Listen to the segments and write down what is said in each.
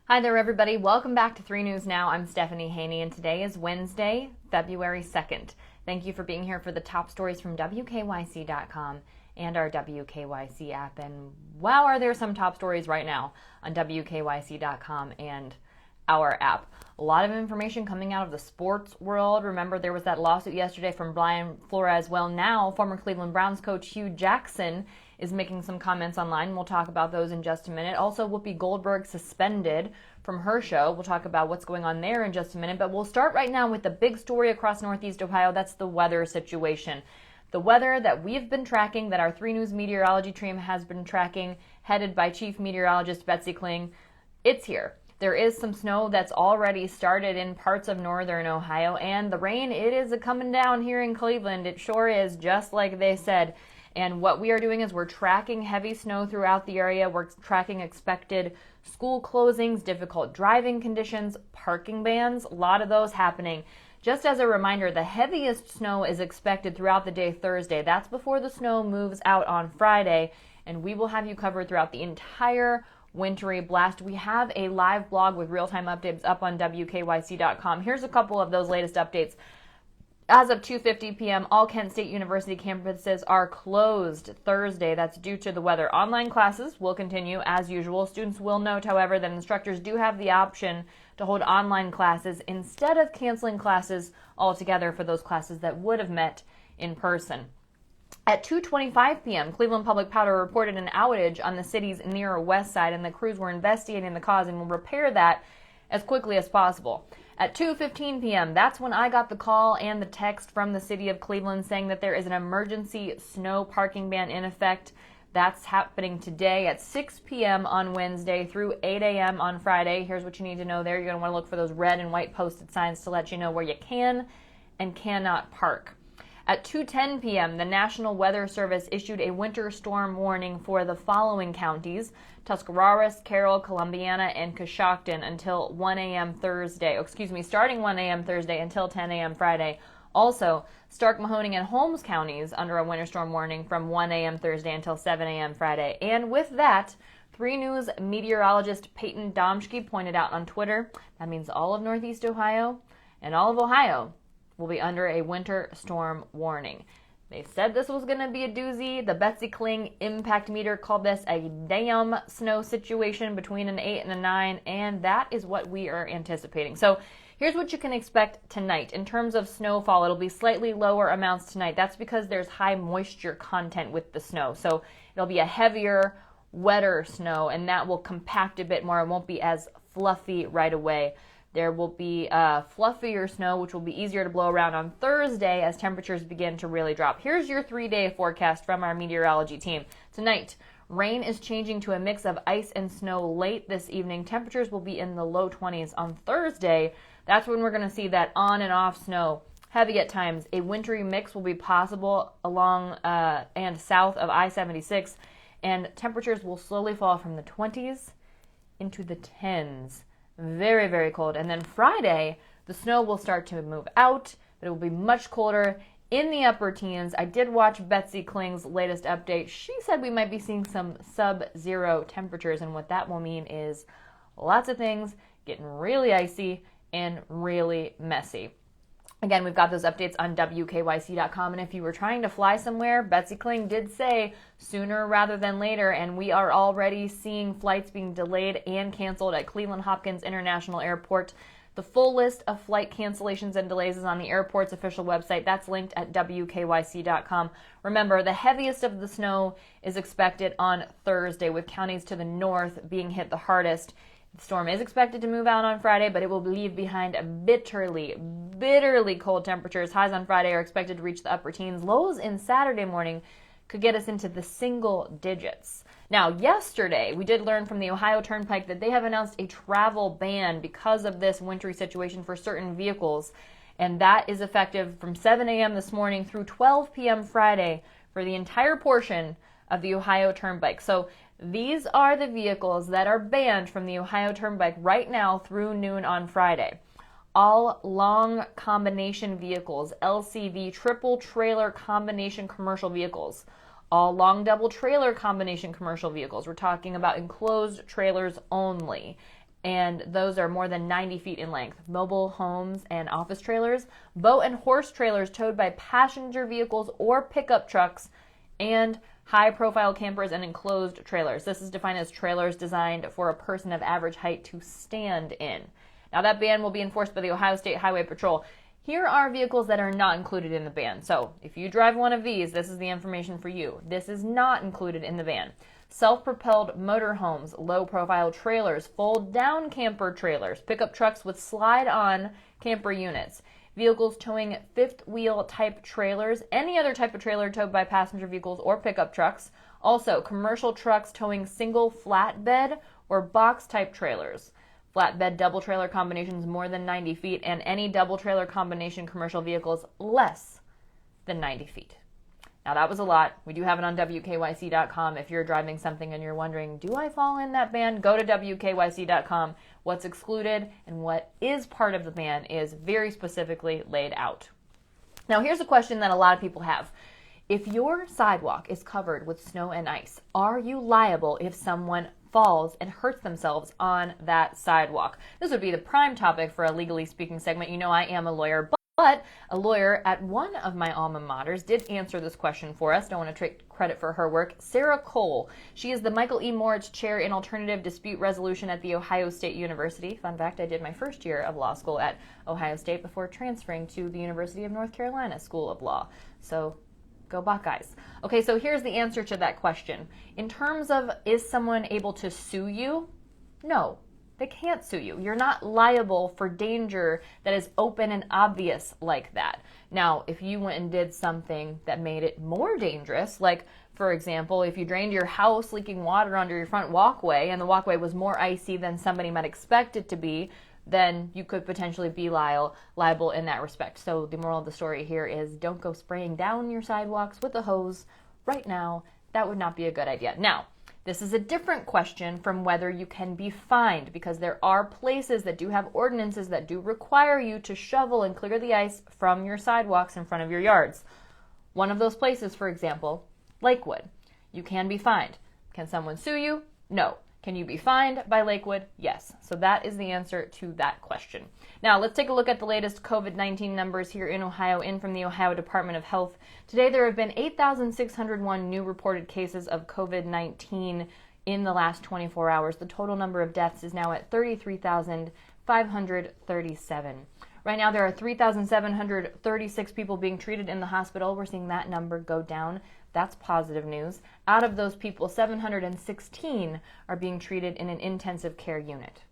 Hi there, everybody. Welcome back to 3 News Now. I'm Stephanie Haney, and today is Wednesday, February 2nd. Thank you for being here for the top stories from WKYC.com and our WKYC app. And wow, are there some top stories right now on WKYC.com and our app. A lot of information coming out of the sports world. Remember, there was that lawsuit yesterday from Brian Flores. Well, now former Cleveland Browns coach Hue Jackson is making some comments online. We'll talk about those in just a minute. Also, Whoopi Goldberg suspended from her show. We'll talk about what's going on there in just a minute. But we'll start right now with the big story across Northeast Ohio. That's the weather situation. The weather that we've been tracking, that our 3 News meteorology team has been tracking, headed by Chief Meteorologist Betsy Kling, it's here. There is some snow that's already started in parts of northern Ohio, and the rain, it is coming down here in Cleveland. It sure is, just like they said. And what we are doing is we're tracking heavy snow throughout the area. We're tracking expected school closings, difficult driving conditions, parking bans, a lot of those happening. Just as a reminder, the heaviest snow is expected throughout the day Thursday. That's before the snow moves out on Friday, and we will have you covered throughout the entire wintry blast. We have a live blog with real-time updates up on WKYC.com. Here's a couple of those latest updates. As of 2:50 p.m., all Kent State University campuses are closed Thursday. That's due to the weather. Online classes will continue as usual. Students will note, however, that instructors do have the option to hold online classes instead of canceling classes altogether for those classes that would have met in person. At 2:25 p.m., Cleveland Public Power reported an outage on the city's near west side, and the crews were investigating the cause and will repair that as quickly as possible. At 2:15 p.m., that's when I got the call and the text from the city of Cleveland saying that there is an emergency snow parking ban in effect. That's happening today at 6 p.m. on Wednesday through 8 a.m. on Friday. Here's what you need to know there. You're going to want to look for those red and white posted signs to let you know where you can and cannot park. At 2:10 p.m., the National Weather Service issued a winter storm warning for the following counties: Tuscarawas, Carroll, Columbiana, and Coshocton until 1 a.m. Thursday. Starting 1 a.m. Thursday until 10 a.m. Friday. Also, Stark, Mahoning, and Holmes counties under a winter storm warning from 1 a.m. Thursday until 7 a.m. Friday. And with that, 3 News meteorologist Peyton Domschke pointed out on Twitter, that means all of Northeast Ohio and all of Ohio will be under a winter storm warning. They said this was going to be a doozy. The Betsy Kling impact meter called this a damn snow situation between an 8 and a 9, and that is what we are anticipating. So here's what you can expect tonight. In terms of snowfall, it'll be slightly lower amounts tonight. That's because there's high moisture content with the snow. So it'll be a heavier, wetter snow, and that will compact a bit more. It won't be as fluffy right away. There will be fluffier snow, which will be easier to blow around on Thursday as temperatures begin to really drop. Here's your 3-day forecast from our meteorology team. Tonight, rain is changing to a mix of ice and snow late this evening. Temperatures will be in the low 20s on Thursday. That's when we're going to see that on and off snow. Heavy at times. A wintry mix will be possible along and south of I-76, and temperatures will slowly fall from the 20s into the 10s. Very, very cold. And then Friday, the snow will start to move out, but it will be much colder in the upper teens. I did watch Betsy Kling's latest update. She said we might be seeing some sub-zero temperatures, and what that will mean is lots of things getting really icy and really messy. Again, we've got those updates on WKYC.com, and if you were trying to fly somewhere, Betsy Kling did say sooner rather than later, and we are already seeing flights being delayed and canceled at Cleveland Hopkins International Airport. The full list of flight cancellations and delays is on the airport's official website. That's linked at WKYC.com. Remember, the heaviest of the snow is expected on Thursday, with counties to the north being hit the hardest. The storm is expected to move out on Friday, but it will leave behind bitterly cold temperatures. Highs on Friday are expected to reach the upper teens. Lows in Saturday morning could get us into the single digits. Now, yesterday, we did learn from the Ohio Turnpike that they have announced a travel ban because of this wintry situation for certain vehicles, and that is effective from 7 a.m. this morning through 12 p.m. Friday for the entire portion of the Ohio Turnpike. So these are the vehicles that are banned from the Ohio Turnpike right now through noon on Friday. All long combination vehicles, LCV, triple trailer combination commercial vehicles. All long double trailer combination commercial vehicles. We're talking about enclosed trailers only. and those are more than 90 feet in length. Mobile homes and office trailers, boat and horse trailers towed by passenger vehicles or pickup trucks, and high-profile campers and enclosed trailers. This is defined as trailers designed for a person of average height to stand in. Now, that ban will be enforced by the Ohio State Highway Patrol. Here are vehicles that are not included in the ban. So, if you drive one of these, this is the information for you. This is not included in the ban. Self-propelled motorhomes, low-profile trailers, fold-down camper trailers, pickup trucks with slide-on camper units, vehicles towing fifth-wheel type trailers, any other type of trailer towed by passenger vehicles or pickup trucks. Also, commercial trucks towing single flatbed or box type trailers. Flatbed double trailer combinations more than 90 feet, and any double trailer combination commercial vehicles less than 90 feet. Now, that was a lot. We do have it on WKYC.com. If you're driving something and you're wondering, do I fall in that ban? Go to WKYC.com. What's excluded and what is part of the ban is very specifically laid out. Now, here's a question that a lot of people have. If your sidewalk is covered with snow and ice, are you liable if someone falls and hurts themselves on that sidewalk? This would be the prime topic for a Legally Speaking segment. You know I am a lawyer, but a lawyer at one of my alma maters did answer this question for us. Don't want to take credit for her work. Sarah Cole. She is the Michael E. Moritz Chair in Alternative Dispute Resolution at The Ohio State University. Fun fact, I did my first year of law school at Ohio State before transferring to the University of North Carolina School of Law. So, go Buckeyes. Okay, so here's the answer to that question. In terms of, is someone able to sue you? No. They can't sue you. You're not liable for danger that is open and obvious like that. Now, if you went and did something that made it more dangerous, like, for example, if you drained your house leaking water under your front walkway and the walkway was more icy than somebody might expect it to be, then you could potentially be liable in that respect. So the moral of the story here is don't go spraying down your sidewalks with a hose right now. That would not be a good idea. Now, this is a different question from whether you can be fined, because there are places that do have ordinances that do require you to shovel and clear the ice from your sidewalks in front of your yards. One of those places, for example, Lakewood. You can be fined. Can someone sue you? No. Can you be fined by Lakewood? Yes. So that is the answer to that question. Now, let's take a look at the latest COVID-19 numbers here in Ohio, in from the Ohio Department of Health. Today, there have been 8,601 new reported cases of COVID-19 in the last 24 hours. The total number of deaths is now at 33,537. Right now, there are 3,736 people being treated in the hospital. We're seeing that number go down. That's positive news. Out of those people, 716 are being treated in an intensive care unit.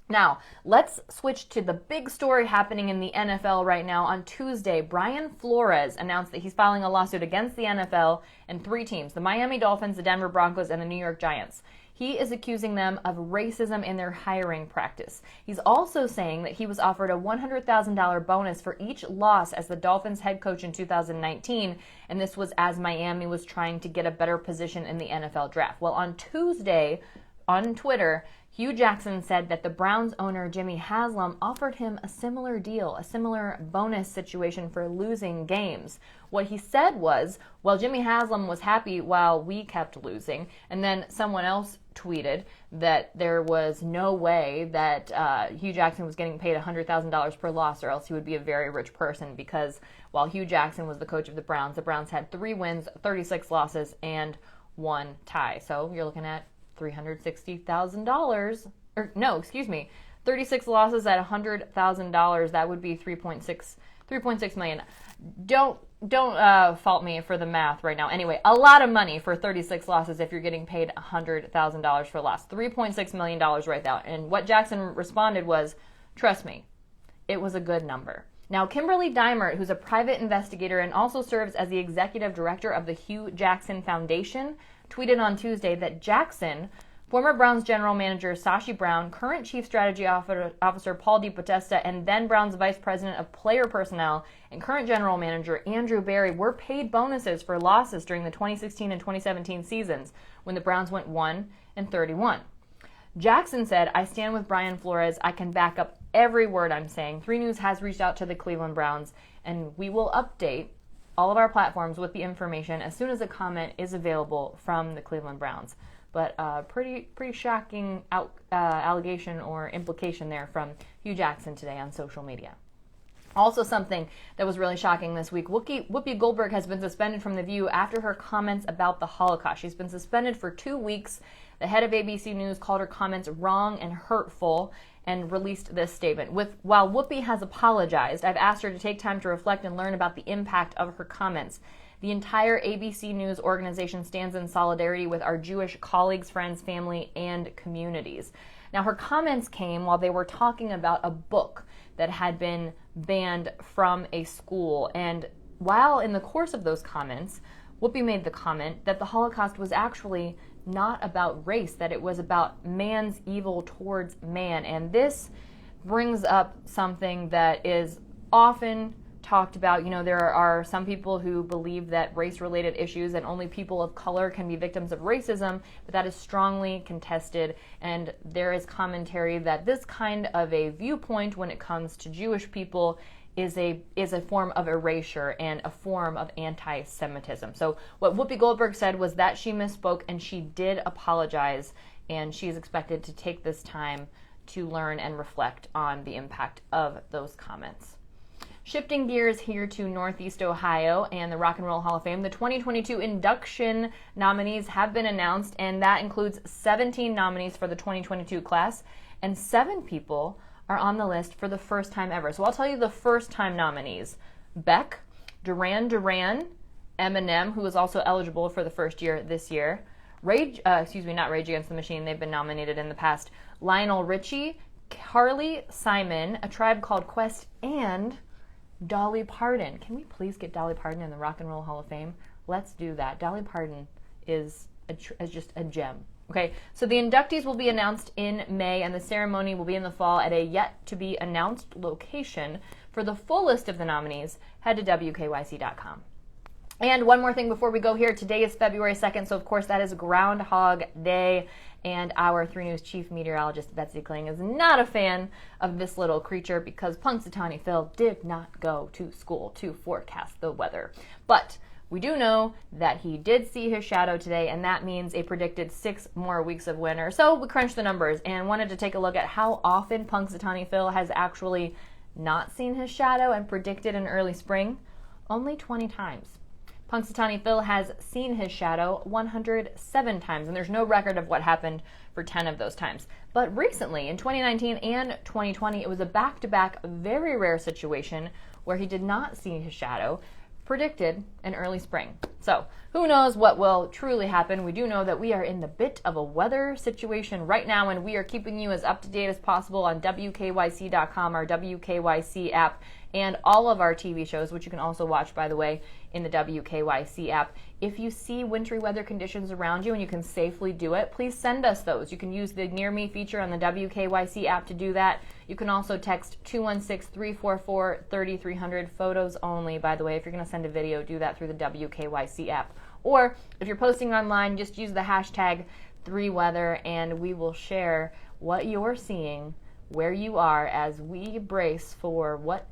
Now, let's switch to the big story happening in the NFL right now. On Tuesday, Brian Flores announced that he's filing a lawsuit against the NFL and 3 teams, the Miami Dolphins, the Denver Broncos, and the New York Giants. He is accusing them of racism in their hiring practice. He's also saying that he was offered a $100,000 bonus for each loss as the Dolphins head coach in 2019, and this was as Miami was trying to get a better position in the NFL draft. Well, on Tuesday, on Twitter, Hue Jackson said that the Browns owner Jimmy Haslam offered him a similar deal, a similar bonus situation for losing games. What he said was, well, Jimmy Haslam was happy while we kept losing, and then someone else tweeted that there was no way that Hue Jackson was getting paid $100,000 per loss, or else he would be a very rich person, because while Hue Jackson was the coach of the Browns had 3 wins, 36 losses, and 1 tie. So you're looking at $360,000, or no, excuse me, 36 losses at $100,000. That would be 3.6 million. Don't fault me for the math right now. Anyway, a lot of money for 36 losses if you're getting paid $100,000 for a loss. $3.6 million right now. And what Jackson responded was, trust me, it was a good number. Now, Kimberly Dimert, who's a private investigator and also serves as the executive director of the Hue Jackson Foundation, tweeted on Tuesday that Jackson, former Browns general manager Sashi Brown, current chief strategy officer Paul DePodesta, and then Browns vice president of player personnel and current general manager Andrew Berry were paid bonuses for losses during the 2016 and 2017 seasons when the Browns went 1-31. Jackson said, I stand with Brian Flores. I can back up every word I'm saying. 3 News has reached out to the Cleveland Browns, and we will update all of our platforms with the information as soon as a comment is available from the Cleveland Browns. but pretty shocking allegation or implication there from Hue Jackson today on social media. Also something that was really shocking this week, Whoopi Goldberg has been suspended from The View after her comments about the Holocaust. She's been suspended for 2 weeks. The head of ABC News called her comments wrong and hurtful and released this statement. While Whoopi has apologized, I've asked her to take time to reflect and learn about the impact of her comments. The entire ABC News organization stands in solidarity with our Jewish colleagues, friends, family, and communities. Now, her comments came while they were talking about a book that had been banned from a school. And while in the course of those comments, Whoopi made the comment that the Holocaust was actually not about race, that it was about man's evil towards man. And this brings up something that is often talked about. You know, there are some people who believe that race-related issues and only people of color can be victims of racism, but that is strongly contested, and there is commentary that this kind of a viewpoint when it comes to Jewish people is a form of erasure and a form of anti-Semitism. So what Whoopi Goldberg said was that she misspoke, and she did apologize, and she is expected to take this time to learn and reflect on the impact of those comments. Shifting gears here to Northeast Ohio and the Rock and Roll Hall of Fame, the 2022 induction nominees have been announced, and that includes 17 nominees for the 2022 class, and 7 people are on the list for the first time ever. So I'll tell you the first time nominees: Beck, Duran Duran, Eminem, who was also eligible for the first year this year, not Rage Against the Machine, they've been nominated in the past, Lionel Richie, Carly Simon, A Tribe Called Quest, and Dolly Parton. Can we please get Dolly Parton in the Rock and Roll Hall of Fame? Let's do that. Dolly Parton is just a gem. Okay, so the inductees will be announced in May, and the ceremony will be in the fall at a yet-to-be-announced location. For the full list of the nominees, head to WKYC.com. And one more thing before we go here. Today is February 2nd, so of course that is Groundhog Day. And our 3 News chief meteorologist, Betsy Kling, is not a fan of this little creature because Punxsutawney Phil did not go to school to forecast the weather. But we do know that he did see his shadow today, and that means a predicted 6 more weeks of winter. So we crunched the numbers and wanted to take a look at how often Punxsutawney Phil has actually not seen his shadow and predicted an early spring. Only 20 times. Punxsutawney Phil has seen his shadow 107 times, and there's no record of what happened for 10 of those times. But recently, in 2019 and 2020, it was a back-to-back, very rare situation where he did not see his shadow, predicted an early spring. So who knows what will truly happen. We do know that we are in the bit of a weather situation right now, and we are keeping you as up-to-date as possible on WKYC.com, our WKYC app, and all of our TV shows, which you can also watch, by the way, in the WKYC app. If you see wintry weather conditions around you and you can safely do it, please send us those. You can use the Near Me feature on the WKYC app to do that. You can also text 216-344-3300, photos only. By the way, if you're going to send a video, do that through the WKYC app. Or if you're posting online, just use the hashtag 3weather, and we will share what you're seeing where you are as we brace for what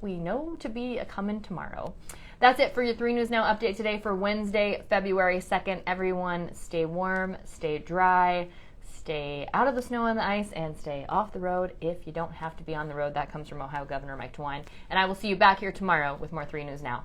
we know to be a coming tomorrow. That's it for your 3 News Now update today for Wednesday, February 2nd. Everyone stay warm, stay dry, stay out of the snow and the ice, and stay off the road if you don't have to be on the road. That comes from Ohio Governor Mike DeWine. And I will see you back here tomorrow with more 3 News Now.